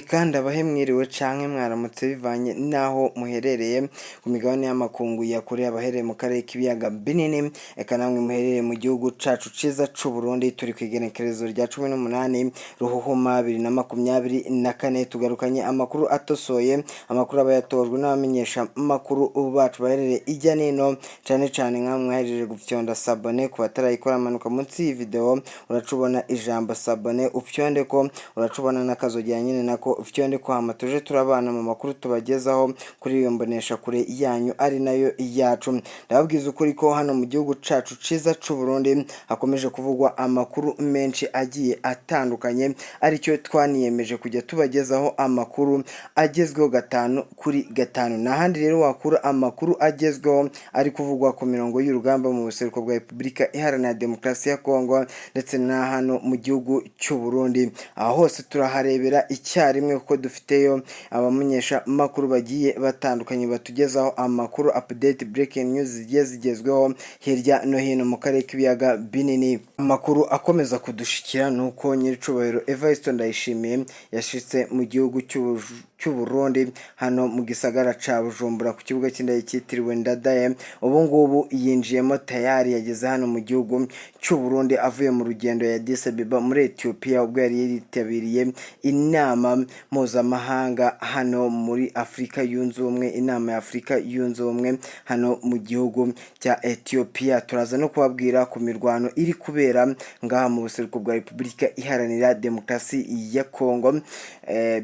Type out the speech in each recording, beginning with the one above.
Kandi abahemwiriwe canke mwaramutse bivanye naho muherereye ku migabane y'amakungu ya kure abahereye mu karere k'ibiyaga binini eka namwe muherereye mu gihugu cacu ciza c'u Burundi turi kwigenekerezo rya 18 ruhuhuma 2024 tugarukanye amakuru atosoye amakuru abayatojwe n'abamenyesha makuru bacu baherereye ijya nino cane nkamwe mwahejeje gufyonda sabone ku batarayikora amanuka munsi iyi video uracubona ijambo sabone ufyonde ko uracubona n'akazogera nyine nako ufyonde ko amatuje turabana mu makuru tubagezaho kuri iyo mbonesha kure yanyu ari nayo yacu ndababwiza ukuri ko hano mu gihugu cacu ciza c'u Burundi hakomeje kuvugwa amakuru menshi agiye atandukanye aricyo twaniyemeje kujya tubagezaho amakuru agezweho 5 nahandi rero wakura amakuru agezweho ari kuvugwa ku mirongo y'urugamba mu buseruko bwa Republika Iharanira Demokarasi ya Kongo ndetse na hano mu gihugu cy'u Burundi aho hose turaharebera icyarimwe kuko dufiteyo abamenyesha makuru bagiye batandukanye batugezaho amakuru update breaking news zigiye zigezweho hirya no hino mu karere k'ibiyaga binini amakuru akomeza kudushikira nuko nyiricubahiro Evariste Ndayishimiye yashitse mu gihugu cy'u Burundi hano mu gisagara ca Bujumbura ku kibuga cy'indege cyitiriwe Ndadaye ubu ngubu yinjiyemo tayari yageze hano mu gihugu cy'u Burundi avuye mu rugendo ya Addis Ababa muri Ethiopia ubwo yari yitabiriye inama mpuzamahanga hano muri Afrika yunze ubumwe inama ya Afrika yunze ubumwe hano mu gihugu cya Ethiopia turaza no kubabwira ku mirwano iri kubera ngaha mu buseruko bwa Republika Iharanira Demokarasi ya Kongo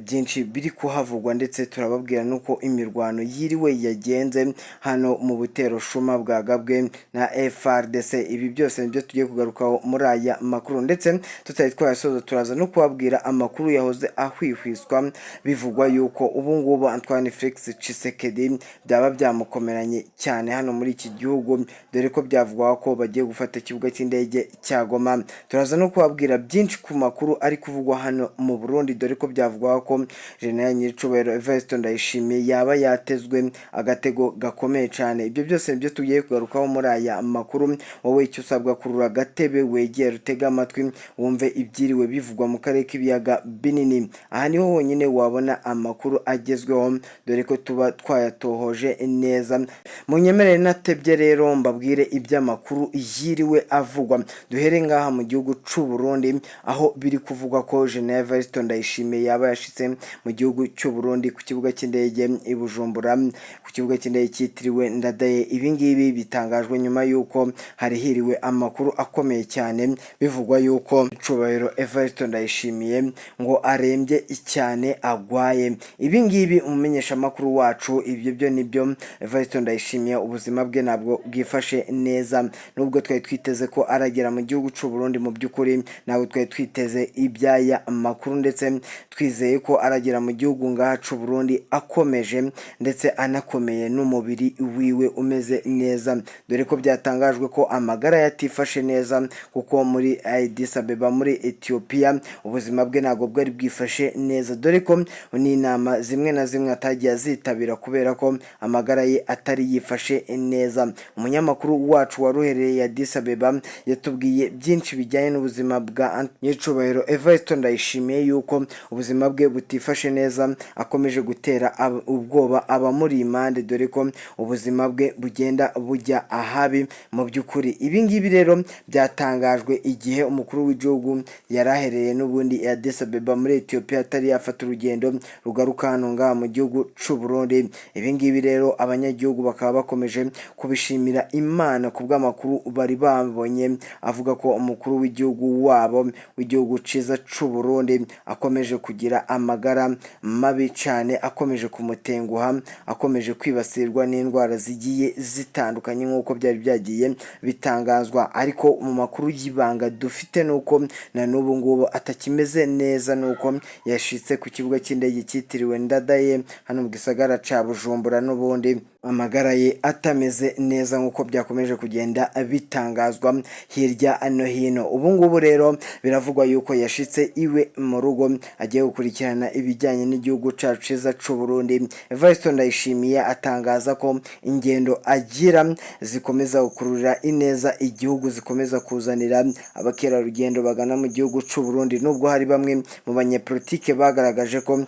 byinshi biri kuhavugwa ndetse turababwira nuko imirwano yiriwe yagenze hano mu butero shuma bwagabwe na FRDC ibi byose nibyo tugiye kugarukaho muri aya makuru ndetse tutari twayasoza turaza no kubabwira amakuru yahoze ahwihwiswa bivugwa yuko ubu ngubu Antoine Felix Tshisekedi byaba byamukomeranye cyane hano muri iki gihugu dore ko byavugwa ko bagiye gufata ikibuga cy'indege cya Goma turaza no kubabwira byinshi ku makuru ari kuvugwa hano mu Burundi dore ko byavugwa ko General nyiricubahiro Evariste Ndayishimiye yaba yatezwe agatego gakomeye cyane ibyo byose nibyo tugiye kugarukaho muri aya makuru wowe icyo usabwa kurura gatebe wegera utega amatwi wumve ibyiriwe bivugwa mu karere k'ibiyaga binini aha niho honyine wabona amakuru agezweho dore ko tuba twayatohoje neza munyemerere natebye rero mbabwire iby'amakuru yiriwe avugwa duhere ngaha mu gihugu c'u Burundi aho biri kuvugwa ko General Evariste Ndayishimiye yaba yashitse mu gihugu cy'u Burundi ku kibuga cy'indege i Bujumbura ku kibuga cy'indege cyitiriwe Ndadaye ibingibi bitangajwe nyuma yuko hari hiriwe amakuru akomeye cyane bivugwa yuko cubahiro Evariste Ndayishimiye ngo arembye cyane agwaye ibingibi umumenyesha makuru wacu ibyo byo nibyo Evariste Ndayishimiye ubuzima bwe nabwo bwifashe neza nubwo twari twiteze ko aragera mu gihugu c'u Burundi mu byukuri ntabwo twari twiteze ibyaya amakuru ndetse twizeye ko aragera mu gihugu ngaha c'u Burundi akomeje ndetse anakomeye n'umubiri wiwe umeze neza dore ko byatangajwe ko amagara yatifashe neza kuko muri Addis Ababa muri Ethiopia ubuzima bwe ntabwo bwari bwifashe neza dore ko n'inama zimwe na zimwe atagiye azitabira kubera ko amagara ye atari yifashe neza umunyamakuru wacu waruhereye Addis Ababa yatubwiye byinshi bijyanye n'ubuzima bwa nyiricubahiro Evariste Ndayishimiye yuko ubuzima bwe butifashe neza akomeje gutera ubwoba abamuri impande dore ko ubuzima bwe bugenda bujya ahabi mu byukuri ibingibi rero byatangajwe igihe umukuru w'igihugu yarahereye n'ubundi Addis Ababa muri Ethiopia atari yafata urugendo rugaruka hano ngaha mu gihugu c'u Burundi ibingibi rero abanyagihugu bakaba bakomeje kubishimira Imana kubw'amakuru bari babonye avuga ko umukuru w'igihugu wabo w'igihugu ciza c'u Burundi akomeje kugira amagara mabi cyane akomeje kumutenguha akomeje kwibasirwa n'indwara zigiye zitandukanye nk'uko byari byagiye bitangazwa ariko mu makuru y'ibanga dufite nuko na n'ubu ngubu atakimeze neza nuko yashitse ku kibuga cy'indege cyitiriwe Ndadaye hano mu gisagara ca Bujumbura n'ubundi amagara ye atameze neza nk'uko byakomeje kugenda bitangazwa hirya no hino. Ubu ngubu rero biravugwa yuko yashitse iwe mu rugo agiye gukurikirana ibijyanye n'igihugu cacu ciza c'u Burundi. Evariste Ndayishimiye atangaza ko ingendo agira zikomeza gukururira ineza igihugu, zikomeza kuzanira abakerarugendo bagana mu gihugu c'u Burundi, nubwo hari bamwe mu banyepolitike bagaragaje ko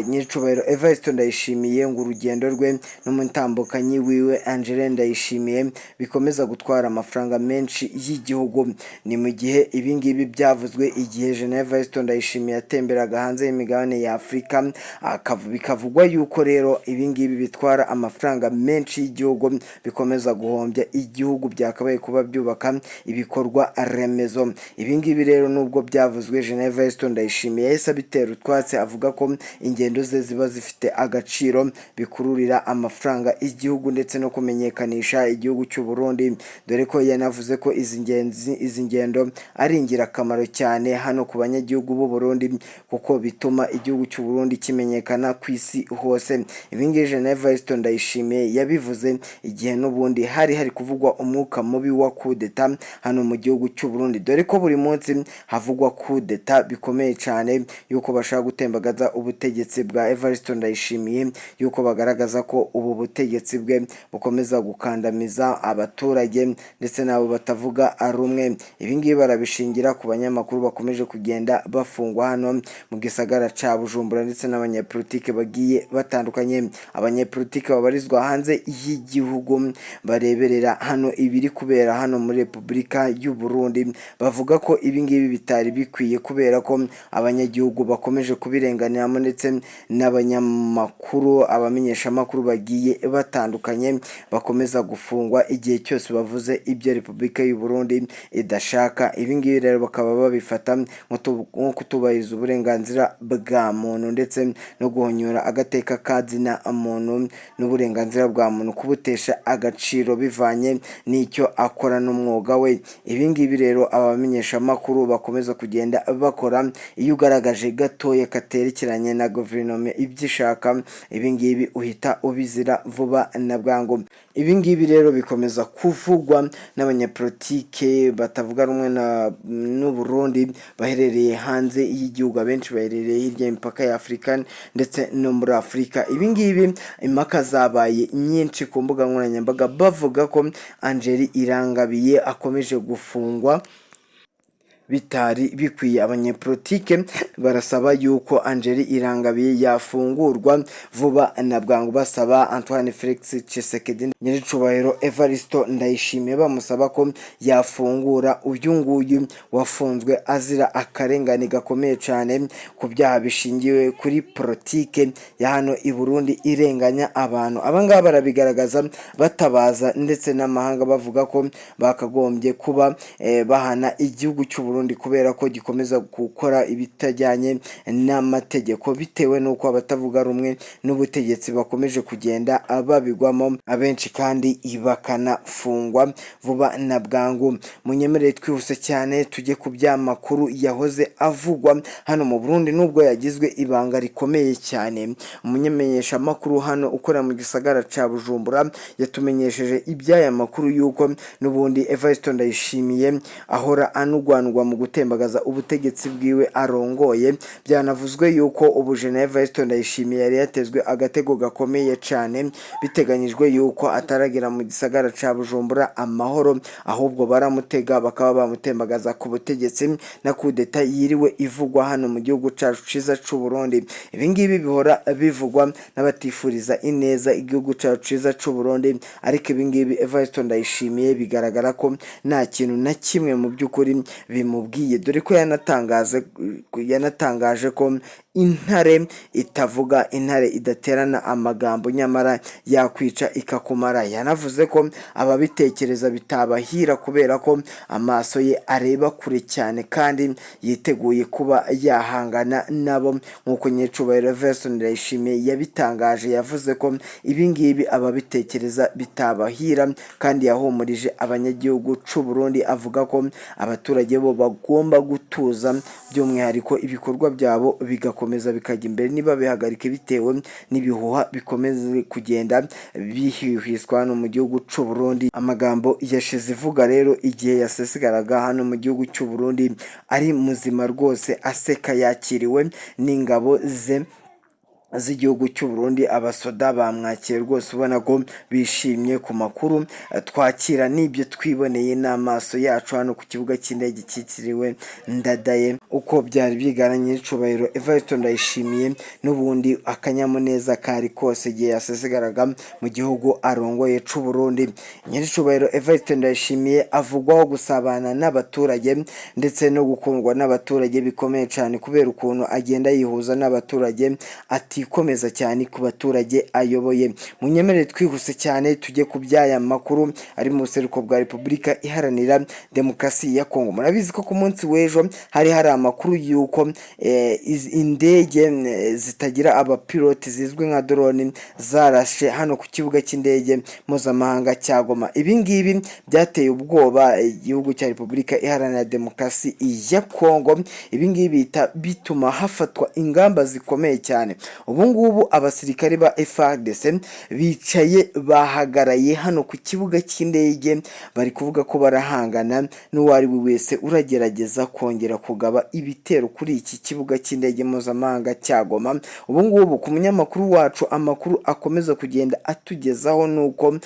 nyiricubahiro Evariste Ndayishimiye ngo urugendo rwe n'umutambukanyi wiwe Angela Ndayishimiye bikomeza gutwara amafaranga menshi y'igihugu. Ni mu gihe ibingibi byavuzwe igihe General Evariste Ndayishimiye yatemberaga hanze y'imigabane ya Afurika, bikavugwa yuko rero ibingibi bitwara amafaranga menshi y'igihugu, bikomeza guhombya igihugu, byakabaye kuba byubaka ibikorwa remezo. Ibingibi rero nubwo byavuzwe, General Evariste Ndayishimiye yahise abitera utwatsi, avuga ko ingendo ze ziba zifite agaciro, bikururira amafaranga igihugu ndetse no kumenyekanisha igihugu cy'u Burundi, dore ko yanavuze ko izi ngendo ari ingirakamaro cyane hano ku banyagihugu b'u Burundi, kuko bituma igihugu cy'u Burundi kimenyekana ku isi hose. Ibingibi General Evariste Ndayishimiye yabivuze igihe n'ubundi hari kuvugwa umwuka mubi wa kudeta hano mu gihugu cy'u Burundi, dore ko buri munsi havugwa kudeta bikomeye cyane, yuko bashaka gutembagaza ubutegetsi bwa Evariste Ndayishimiye, yuko bagaragaza ko ubu butegetsi bwe bukomeza gukandamiza abaturage ndetse nabo batavuga rumwe. Ibingibi barabishingira ku banyamakuru bakomeje kugenda bafungwa hano mu gisagara ca Bujumbura, ndetse n'abanyepolitike bagiye batandukanye. Abanyepolitike babarizwa hanze y'igihugu bareberera hano ibiri kubera hano muri Repubulika y'u Burundi, bavuga ko ibingibi bitari bikwiye kubera ko abanyagihugu bakomeje kubirenganiramo, ndetse n'abanyamakuru, abamenyesha amakuru bagiye batandukanye bakomeza gufungwa igihe cyose bavuze ibyo Repubulika y'u Burundi idashaka. Ibingibi rero bakaba babifata nko kutubahiriza uburenganzira bwa muntu, ndetse no guhonyora agateka kazina muntu n'uburenganzira bwa muntu, kubutesha agaciro bivanye n'icyo akora n'umwuga we. Ibingibi rero abamenyesha amakuru bakomeza kugenda bakora, iyo ugaragaje gatoya katerekeranye na guverinoma ibyo ishaka, ibingibi uhita ubizira vuba na bwangu. Ibingibi rero bikomeza kuvugwa n'abanyapolitike batavuga rumwe n'u Burundi baherereye hanze y'igihugu, abenshi baherereye hirya y'imipaka ya Afurika ndetse no muri Afurika. Ibingibi impaka zabaye nyinshi ku mbuga nkoranyambaga, bavuga ko Angela Irangabiye akomeje gufungwa bitari bikwiye. Abanyepolitike barasaba yuko Angela Irangabiye yafungurwa vuba na bwangu, basaba Antoine Felix Tshisekedi nyiricubahiro Evariste Ndayishimiye, bamusaba ko yafungura uyu nguyu wafunzwe azira akarengane gakomeye cyane ku byaha bishingiwe kuri politike ya hano i Burundi irenganya abantu. Abangaba barabigaragaza batabaza ndetse n'amahanga, bavuga ko bakagombye kuba bahana igihugu cy'u Burundi kubera ko gikomeza gukora ibitajyanye n'amategeko, bitewe n'uko abatavuga rumwe n'ubutegetsi bakomeje kugenda babigwamo, abenshi kandi bakanafungwa vuba na bwangu. Munyemerere twihuse cyane tujye ku by'amakuru yahoze avugwa hano mu Burundi, nubwo yagizwe ibanga rikomeye cyane. Umunyemenyesha makuru hano ukora mu gisagara ca Bujumbura yatumenyesheje iby'aya makuru yuko n'ubundi Evariste Ndayishimiye ahora anugwanwa mu gutembagaza ubutegetsi bwiwe arongoye. Byanavuzwe yuko ubu General Evariste Ndayishimiye yari yatezwe agatego gakomeye cyane, biteganyijwe yuko ataragera mu gisagara ca Bujumbura amahoro, ahubwo baramutega bakaba bamutembagaza ku butegetsi na kudeta yiriwe ivugwa hano mu gihugu cacu ciza c'u Burundi. Ibingibi bihora bivugwa n'abatifuriza ineza igihugu cacu ciza c'u Burundi, ariko ibingibi Evariste Ndayishimiye bigaragara ko nta kintu na kimwe mu by'ukuri bimubwiye, dore ko yanatangaje ko intare itavuga, intare idaterana amagambo, nyamara yakwica ikakumara. Yanavuze ko ababitekereza bitabahira kubera ko amaso ye areba kure cyane kandi yiteguye kuba yahangana nabo, nk'uko nyiricubahiro Evariste Ndayishimiye yabitangaje. Yavuze ko ibingibi ababitekereza bitabahira, kandi yahumurije abanyagihugu c'u Burundi avuga ko abaturage bo bagomba gutuza, by'umwihariko ibikorwa byabo bigakomeza bigakomeza bikajya imbere niba bihagarike bitewe n'ibihuha bikomeze kugenda bihwihwiswa hano mu gihugu cy'u Burundi. Amagambo yashize ivuga rero igihe yasesekaraga hano mu gihugu cy'u Burundi ari muzima rwose aseka yakiriwe n'ingabo ze z'igihugu cy'u Burundi. Abasoda bamwakiye rwose ubona ko bishimye. Ku makuru twakira n'ibyo twiboneye n'amaso yacu hano ku kibuga cy'indege cyitiriwe Ndadaye, uko byari byigaranye n'icubahiro Evariste Ndayishimiye, n'ubundi akanyamuneza kari kose igihe yasesegaraga mu gihugu arongoye cy'u Burundi. Nyiricubahiro Evariste Ndayishimiye avugwaho gusabana n'abaturage ndetse no gukundwa n'abaturage bikomeye cyane kubera ukuntu agenda yihuza n'abaturage atikomeza cyane ku baturage ayoboye. Munyemerere twihuse cyane tujye ku by'aya makuru ari mu buseruko bwa Repubulika Iharanira Demokarasi ya Kongo. Murabizi ko ku munsi w'ejo hari amakuru y'uko indege zitagira abapiloti zizwi nka drone zarashe hano ku kibuga cy'indege mpuzamahanga cya Goma. Ibi ngibi byateye ubwoba igihugu cya Repubulika Iharanira Demokarasi ya Kongo. Ibi ngibi bituma hafatwa ingamba zikomeye cyane. Ubu ngubu abasirikare ba FARDC bicaye bahagaraye hano ku kibuga cy'indege, bari kuvuga ko barahangana n'uwari wese uragerageza kongera kugaba ibitero kuri iki kibuga cy'indege mpuzamahanga cya Goma. Ubu ngubu ku munyamakuru wacu amakuru akomeza kugenda atugezaho nuko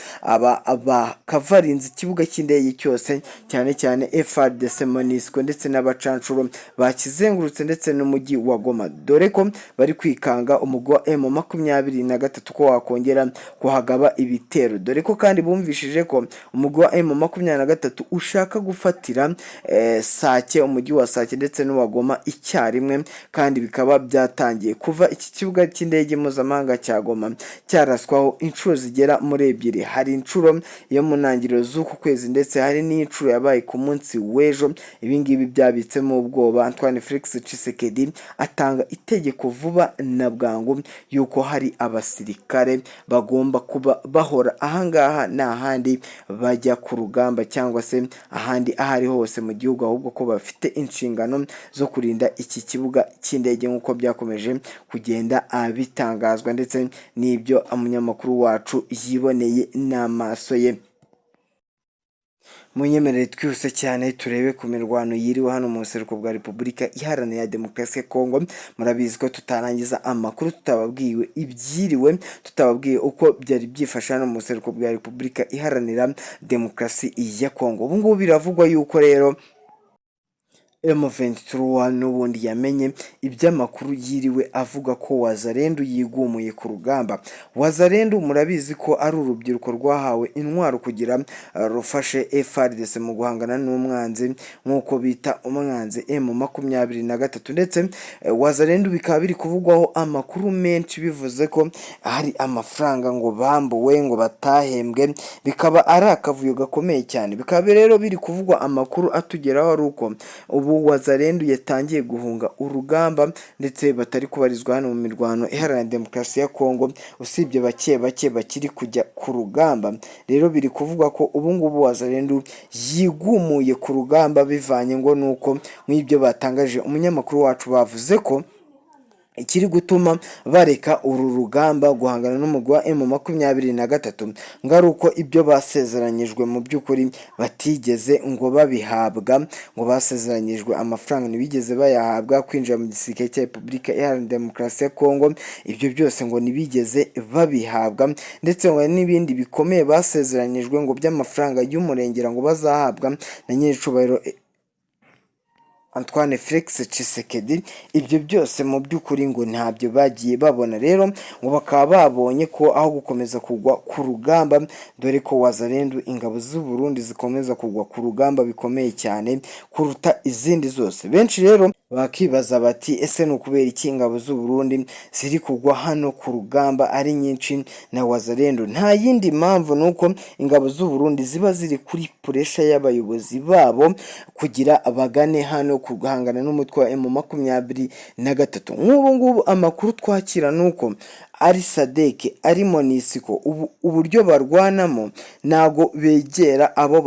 kavarinze ikibuga cy'indege cyose, cyane cyane FARDC, MONUSCO ndetse n'abacancuro bakizengurutse ndetse n'umujyi wa Goma, dore ko bari kwikanga umugwa M23 ko wakongera kuhagaba ibitero, dore ko kandi bumvishije ko umugwa M23 ushaka gufatira Sake, umujyi wa Sake ndetse n'uwa Goma icyarimwe, kandi bikaba byatangiye kuva iki kibuga cy'indege mpuzamahanga cya Goma cyaraswaho inshuro zigera muri ebyiri. Hari inshuro yo mu ntangiriro z'uku kwezi ndetse hari n'inshuro yabaye ku munsi w'ejo. Ibi ngibi byabitsemo ubwoba. Antoine Felix Tshisekedi atanga itegeko vuba na bwangu yuko hari abasirikare bagomba kuba bahora ahangaha n'ahandi bajya ku rugamba cyangwa se ahandi ahari hose mu gihugu, ahubwo ko bafite inshingano zo kurinda iki kibuga cy'indege nk'uko byakomeje kugenda bitangazwa ndetse n'ibyo umunyamakuru wacu yiboneye n'amaso ye. Munyemerere twihuse cyane turebe ku mirwano yiriwe hano mu buseruko bwa Repubulika Iharanira Demokarasi ya Kongo. Murabizi ko tutarangiza amakuru tutababwiwe ibyiriwe, tutababwiye uko byari byifashe hano mu buseruko bwa Repubulika Iharanira Demokarasi ya Kongo. Ubu ngubu biravugwa yuko rero M23 n'ubundi yamenye iby'amakuru yiriwe avuga ko Wazalendo yigumuye ku rugamba. Wazalendo murabizi ko ari urubyiruko rwahawe intwaro kugira rufashe FARDC mu guhangana n'umwanzi nk'uko bita umwanzi M23, ndetse Wazalendo bikaba biri kuvugwaho amakuru menshi bivuze ko hari amafaranga ngo bambuwe, ngo batahembwe, bikaba ari akavuyo gakomeye cyane. Bikaba rero biri kuvugwa amakuru atugeraho ari uko ubu Wazalendo yatangiye guhunga urugamba ndetse batari kubarizwa hano mu mirwano Iharanira Demokarasi ya Kongo, usibye bake bakiri kujya ku rugamba. Rero biri kuvuga ko ubu ngubu Wazalendo yigumuye ku rugamba bivanye ngo nuko nk'ibyo batangaje umunyamakuru wacu bavuze ko ikiri gutuma bareka uru rugamba guhangana n'umugwi wa M23 ngaruko ibyo basezeranyijwe mu by'ukuri batigeze ngo babihabwa, ngo basezeranyijwe amafaranga ntibigeze bayahabwa, kwinjira mu gisirikare cya Repubulika Iharanira Demokarasi ya Kongo ibyo byose ngo ntibigeze babihabwa, ndetse ngo n'ibindi bikomeye basezeranyijwe ngo by'amafaranga y'umurengera ngo bazahabwa na nyiricubahiro Antoine Felix Tshisekedi. Ibyo byose mu by'ukuri ngo ntabyo bagiye babona. Rero ngo bakaba babonye ko aho gukomeza kugwa ku rugamba, dore ko Wazalendo ingabo z'u Burundi zikomeza kugwa ku rugamba bikomeye cyane kuruta izindi zose. Benshi rero bakibaza bati ese ni ukubera iki ingabo z'u Burundi ziri kugwa hano ku rugamba ari nyinshi na Wazalendo? Nta yindi mpamvu nuko ingabo z'u Burundi ziba ziri kuri puresha y'abayobozi babo kugira abagane hano guhangana n'umutwe wa M23. Nk'ubu ngubu amakuru twakira nuko ari sadeke ari monisiko uburyo barwanamo ntago begera abo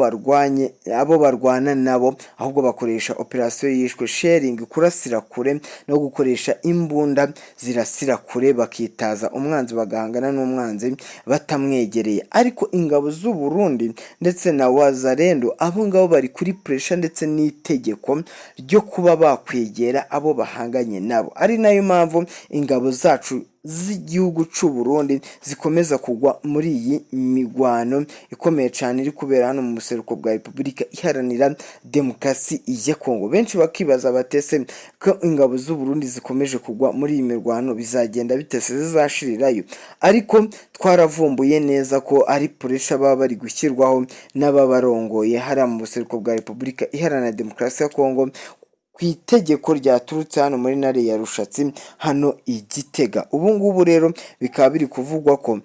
barwana nabo, ahubwo bakoresha operasiyo yishwe sharing, kurasira kure no gukoresha imbunda zirasira kure, bakitaza umwanzi bagahangana n'umwanzi batamwegereye. Ariko ingabo z'u Burundi ndetse na wazarendo abo ngabo bari kuri pressure ndetse n'itegeko ryo kuba bakwegera abo bahanganye nabo, ari nayo mpamvu ingabo zacu z'igihugu cy'u Burundi zikomeza kugwa muri iyi migwano ikomeye cyane iri kubera hano mu buseruko bwa Repubulika Iharanira Demokarasi ya Kongo. Benshi bakibaza batese ko ingabo z'u Burundi zikomeje kugwa muri iyi mirwano bizagenda bitese zizashirirayo, ariko twaravumbuye neza ko ari pressure baba bari gushyirwaho n'ababarongoye hariya mu buseruko bwa Repubulika Iharanira Demokarasi ya Kongo ku itegeko ryaturutse hano muri ntare ya Rushatsi hano Igitega. Ubu ngubu rero bikaba biri kuvugwa ko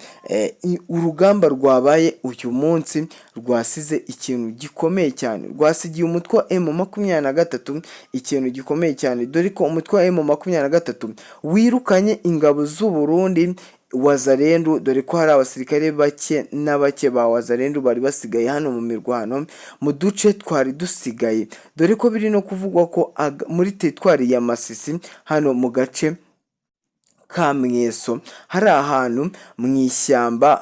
urugamba rwabaye uyu munsi rwasize ikintu gikomeye cyane, rwasigiye umutwe wa M23 ikintu gikomeye cyane, dore ko umutwe wa M23 wirukanye ingabo z'u Burundi wazarendo, dore ko hari abasirikare bake n'abake ba wazarendo bari basigaye hano mu mirwano mu duce twari dusigaye, dore ko biri no kuvugwa ko muri teritwari ya Masisi hano mu gace ka Mweso hari ahantu mu ishyamba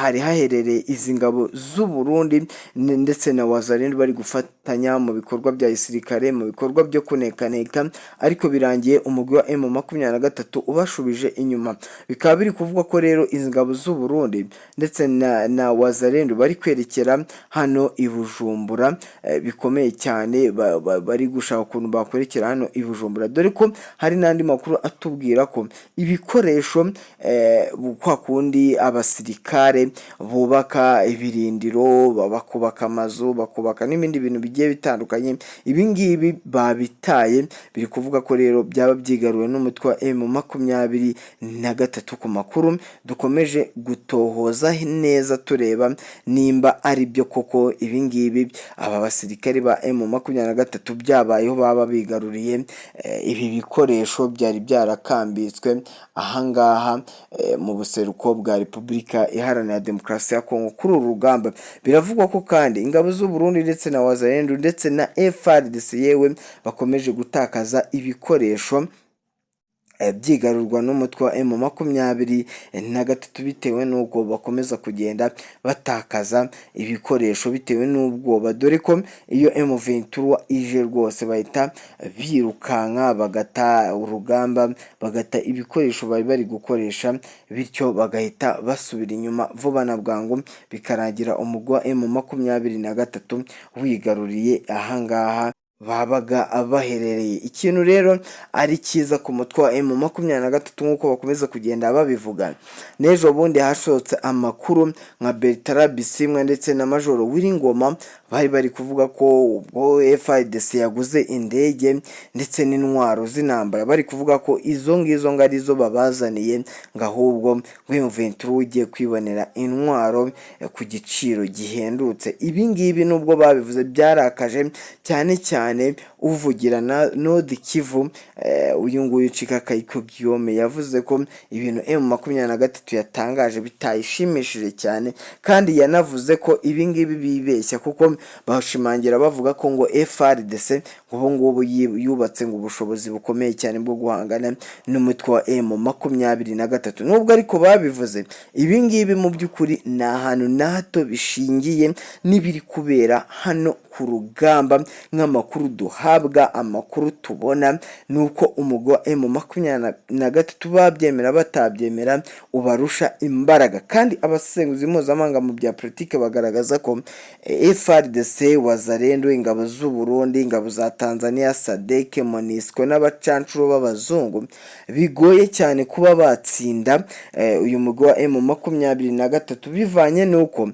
hari haherereye izi ngabo z'u Burundi ndetse na wazarendo bari gufatanya mu bikorwa bya gisirikare, mu bikorwa byo kunekaneka, ariko birangiye umugwi wa M23 ubashubije inyuma. Bikaba biri kuvuga ko rero izi ngabo z'u Burundi ndetse na wazarendo bari kwerekera hano i Bujumbura bikomeye cyane, bari gushaka ukuntu bakwerekera hano i Bujumbura, dore ko hari n'andi makuru atubwira ko ibikoresho kwa kundi abasirikare bubaka ibirindiro, bakubaka amazu, bakubaka n'ibindi bintu bigiye bitandukanye, ibi ngibi babitaye. Biri kuvuga ko rero byaba byigaruwe n'umutwe wa M23 ku makuru dukomeje gutohoza neza tureba nimba ari byo koko ibi ngibi aba basirikare ba M23 byabayeho baba bigaruriye ibi bikoresho byari byarakambitswe ahangaha mu buseruko bwa Repubulika Iharanira Demokarasi ya Kongo. Kuri uru rugamba biravugwa ko kandi ingabo z'u Burundi ndetse na wazarendo ndetse na FARDC yewe bakomeje gutakaza ibikoresho byigarurwa n'umutwe wa M23 bitewe n'ubwo bakomeza kugenda batakaza ibikoresho bitewe n'ubwoba, dore ko iyo M23 ije rwose bahita birukanka bagata urugamba, bagata ibikoresho bari gukoresha, bityo bagahita basubira inyuma vuba na bwangu, bikarangira umugwi wa M23 wigaruriye ahangaha babaga abaherereye. Ikintu rero ari cyiza ku mutwe wa M23 nk'uko bakomeza kugenda babivuga, n'ejo bundi hashotse amakuru nka Bertrand Bisimwa ndetse na Major Wiringoma bari kuvuga ko ubwo FARDC yaguze indege ndetse n'intwaro z'intambara, bari kuvuga ko izo ngizo ngarizo babazaniye, ngahubwo M23 ugiye kwibonera intwaro ku giciro gihendutse. Ibi ngibi nubwo babivuze byarakaje cyane uvugira na Nord Kivu uyu nguyu Chika Kayiko Guillaume yavuze ko ibintu M23 yatangaje bitayishimishije cyane, kandi yanavuze ko ibi ngibi bibeshya kuko bashimangira bavuga ko ngo FARDC ubu ngubu yubatse ngo ubushobozi bukomeye cyane bwo guhangana n'umutwe wa M23. Nubwo ariko babivuze ibi ngibi mu by'ukuri na ahantu nahato bishingiye n'ibiri kubera hano ku rugamba. Nk'amakuru duhabwa, amakuru tubona nuko umugwi wa M23 babyemera batabyemera ubarusha imbaraga, kandi abasenguzi mpuzamahanga mu bya politike bagaragaza ko FARDC, wazarendo, ingabo z'u Burundi, ingabo za Tanzania, SADC, MONUSCO n'abacancuro b'abazungu bigoye cyane kuba batsinda uyu mugwi wa M23 bivanye nuko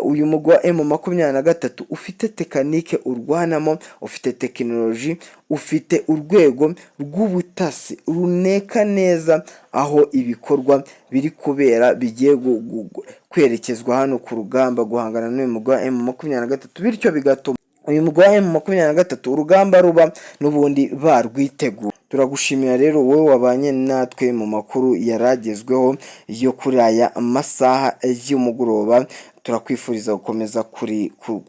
uyu mugwi wa M23 ufite tekanike urwanamo, ufite tekinoloji, ufite urwego rw'ubutasi runeka neza aho ibikorwa biri kubera bigiye kwerekezwa hano ku rugamba guhangana n'uyu mugwi wa M23, bityo bigatuma uyu mugwi wa M23 urugamba ruba n'ubundi barwiteguye. turagushimira rero wowe wabanye natwe mu makuru yaragezweho yo kuri aya amasaha y'umugoroba. Turakwifuriza gukomeza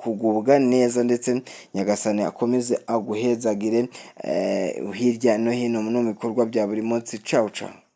kugubwa neza, ndetse nyagasani akomeze aguhezagire hirya no hino mu bikorwa bya buri munsi. Ciao ciao.